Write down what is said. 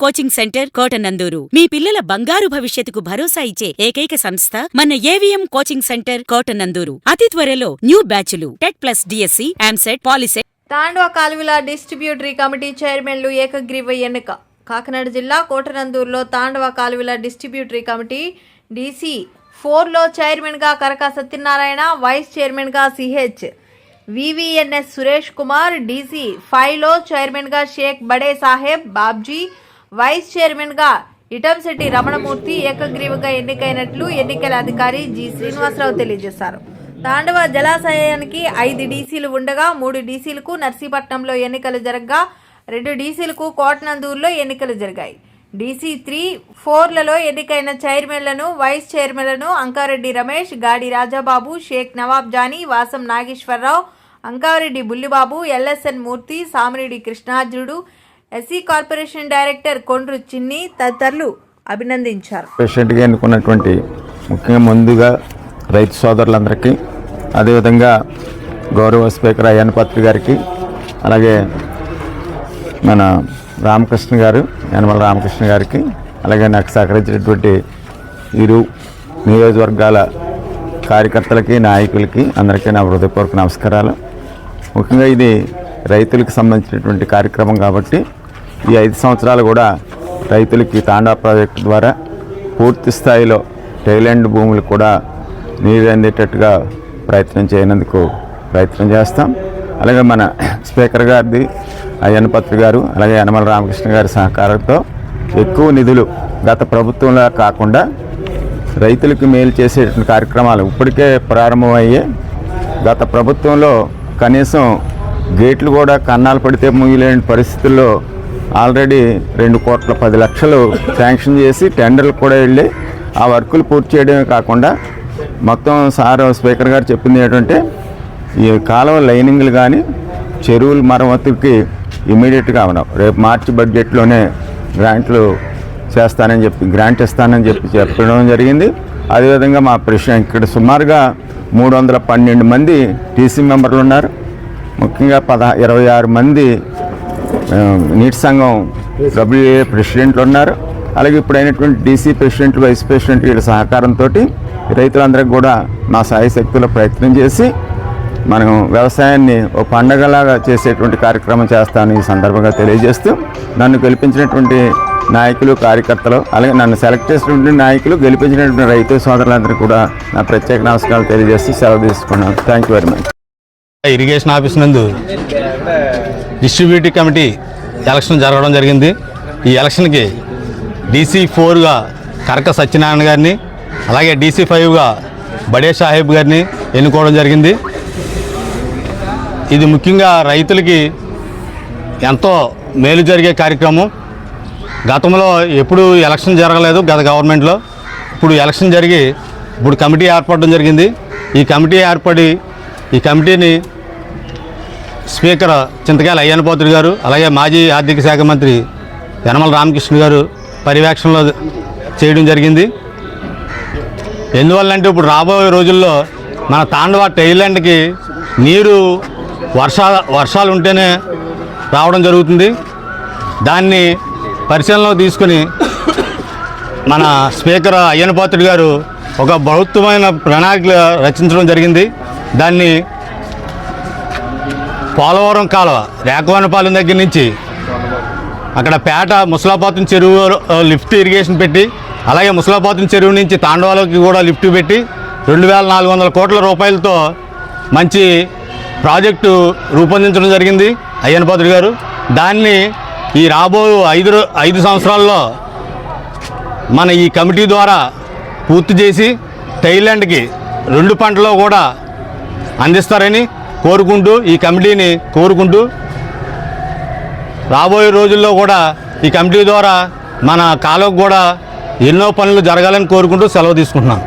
Coaching centre Kotananduru మీ పిల్లల బంగారు భవిష్యత్తుకు భరోసా ఇచ్చే ఏకైక సంస్థ మన ఏవిఎం కోచింగ్ సెంటర్ కోటనందూరు. అతి త్వరలో న్యూ బ్యాచ్లు TET plus DSC, EAMCET, POLYCET. Tandava కాలువల డిస్ట్రిబ్యూటరీ కమిటీ చైర్మన్లు ఏకగ్రీవ ఎన్నిక. కాకినాడ జిల్లా కోటనందూరులో తాండవ కాలువల డిస్ట్రిబ్యూటరీ కమిటీ DC 4లో చైర్మన్గా కరకా సత్యనారాయణ, వైస్ చైర్మన్గా CH VVNS Suresh Kumar, DC 5లో చైర్మన్గా షేక్ బడే సాహెబ్ బాబ్జీ, వైస్ చైర్మన్గా ఇటంశెట్టి రమణమూర్తి ఏకగ్రీవంగా ఎన్నికైనట్లు ఎన్నికల అధికారి G శ్రీనివాసరావు తెలియజేశారు. తాండవ జలాశయానికి 5 DCలు ఉండగా 3 DCలకు నర్సీపట్నంలో ఎన్నికలు జరగగా 2 DCలకు కోటనందూరులో ఎన్నికలు జరిగాయి. DC 3, 4లలో ఎన్నికైన చైర్మన్లను, వైస్ చైర్మన్లను అంకారెడ్డి రమేష్, గాడి రాజాబాబు, షేక్ నవాబ్ జానీ, వాసం నాగేశ్వరరావు, అంకారెడ్డి బుల్లిబాబు, LSN మూర్తి, Samireddy కృష్ణార్జునుడు, SC corporation director Kondru చిన్ని తదితరులు అభినందించారు. ప్రెసిడెంట్గా ఎన్నుకున్నటువంటి ముఖ్యంగా ముందుగా రైతు సోదరులందరికీ, అదేవిధంగా గౌరవ స్పీకర్ అయ్యన్న పాత్రి గారికి, అలాగే మన రామకృష్ణ గారు, యనమల రామకృష్ణ గారికి, అలాగే నాకు సహకరించినటువంటి ఇరు నియోజకవర్గాల కార్యకర్తలకి, నాయకులకి అందరికీ నా హృదయపూర్వక నమస్కారాలు. ముఖ్యంగా ఇది రైతులకు సంబంధించినటువంటి కార్యక్రమం కాబట్టి ఈ 5 సంవత్సరాలు కూడా రైతులకి తాండా ప్రాజెక్టు ద్వారా పూర్తి స్థాయిలో టైలాండ్ భూములు కూడా నీరు అందేటట్టుగా ప్రయత్నం చేయనందుకు ప్రయత్నం చేస్తాం. అలాగే మన స్పీకర్ గారిది అయ్యన్న పాత్రి గారు, అలాగే యనమల రామకృష్ణ గారి సహకారంతో ఎక్కువ నిధులు గత ప్రభుత్వంలో కాకుండా రైతులకు మేలు చేసేటువంటి కార్యక్రమాలు ఇప్పటికే ప్రారంభమయ్యే. గత ప్రభుత్వంలో కనీసం గేట్లు కూడా కన్నాలు పడితే ముగిలేని పరిస్థితుల్లో ఆల్రెడీ 2,10,00,000 శాంక్షన్ చేసి టెండర్లు కూడా వెళ్ళి ఆ వర్కులు పూర్తి చేయడమే కాకుండా మొత్తం స్పీకర్ గారు చెప్పింది ఏంటంటే ఈ కాలువ లైనింగ్లు కానీ చెరువుల మరమ్మతులకి ఇమీడియట్గా ఉన్నాం. రేపు మార్చి బడ్జెట్లోనే గ్రాంట్ ఇస్తానని చెప్పి చెప్పడం జరిగింది. అదేవిధంగా మా ప్రెసిడెంట్ ఇక్కడ సుమారుగా 312 మంది TC మెంబర్లు ఉన్నారు. ముఖ్యంగా 26 మంది నీటి సంఘం WA ప్రెసిడెంట్లు ఉన్నారు. అలాగే ఇప్పుడైనటువంటి DC ప్రెసిడెంట్లు, వైస్ ప్రెసిడెంట్ వీళ్ళ సహకారంతో రైతులందరికీ కూడా మా సాయశక్తుల ప్రయత్నం చేసి మనం వ్యవసాయాన్ని ఒక పండగలాగా చేసేటువంటి కార్యక్రమం చేస్తామని ఈ సందర్భంగా తెలియజేస్తూ నన్ను గెలిపించినటువంటి నాయకులు, కార్యకర్తలు, అలాగే నన్ను సెలెక్ట్ చేసినటువంటి నాయకులు, గెలిపించినటువంటి రైతు సోదరులందరికీ కూడా నా ప్రత్యేక నమస్కారాలు తెలియజేస్తూ సెలవు తీసుకున్నాను. Thank you very much. Irrigation office నందు డిస్ట్రిబ్యూటివ్ కమిటీ ఎలక్షన్ జరగడం జరిగింది. ఈ ఎలక్షన్కి DC 4గా కరక సత్యనారాయణ గారిని, అలాగే DC 5గా బడే సాహెబ్ గారిని ఎన్నుకోవడం జరిగింది. ఇది ముఖ్యంగా రైతులకి ఎంతో మేలు జరిగే కార్యక్రమం. గతంలో ఎప్పుడు ఎలక్షన్ జరగలేదు గత గవర్నమెంట్లో. ఇప్పుడు ఎలక్షన్ జరిగి ఇప్పుడు కమిటీ ఏర్పడడం జరిగింది. ఈ కమిటీని స్పీకర్ చింతకాయల అయ్యన్న పాత్రి గారు, అలాగే మాజీ ఆర్థిక శాఖ మంత్రి యనమల రామకృష్ణ గారు పర్యవేక్షణలో చేయడం జరిగింది. ఎందువల్లంటే ఇప్పుడు రాబోయే రోజుల్లో మన తాండవ టైలాండ్కి నీరు వర్షాలు ఉంటేనే రావడం జరుగుతుంది. దాన్ని పరిశీలనలో తీసుకుని మన స్పీకర్ అయ్యన్న పాత్రి గారు ఒక బృహత్తమైన ప్రణాళిక రచించడం జరిగింది. దాన్ని పోలవరం కాలువ రేకవానపాలెం దగ్గర నుంచి అక్కడ పేట ముసలాపాతం చెరువు లిఫ్ట్ ఇరిగేషన్ పెట్టి, అలాగే ముసలాపాతం చెరువు నుంచి తాండవాలోకి కూడా లిఫ్ట్ పెట్టి 2,400 కోట్ల రూపాయలతో మంచి ప్రాజెక్టు రూపొందించడం జరిగింది అయ్యన్న పాత్రి గారు. దాన్ని ఈ రాబోయే 5 సంవత్సరాల్లో మన ఈ కమిటీ ద్వారా పూర్తి చేసి టైలాండ్కి 2 పంటలో కూడా అందిస్తారని కోరుకుంటూ, ఈ కమిటీని కోరుకుంటూ రాబోయే రోజుల్లో కూడా ఈ కమిటీ ద్వారా మన కాలువకు కూడా ఎన్నో పనులు జరగాలని కోరుకుంటూ సెలవు తీసుకుంటున్నాను.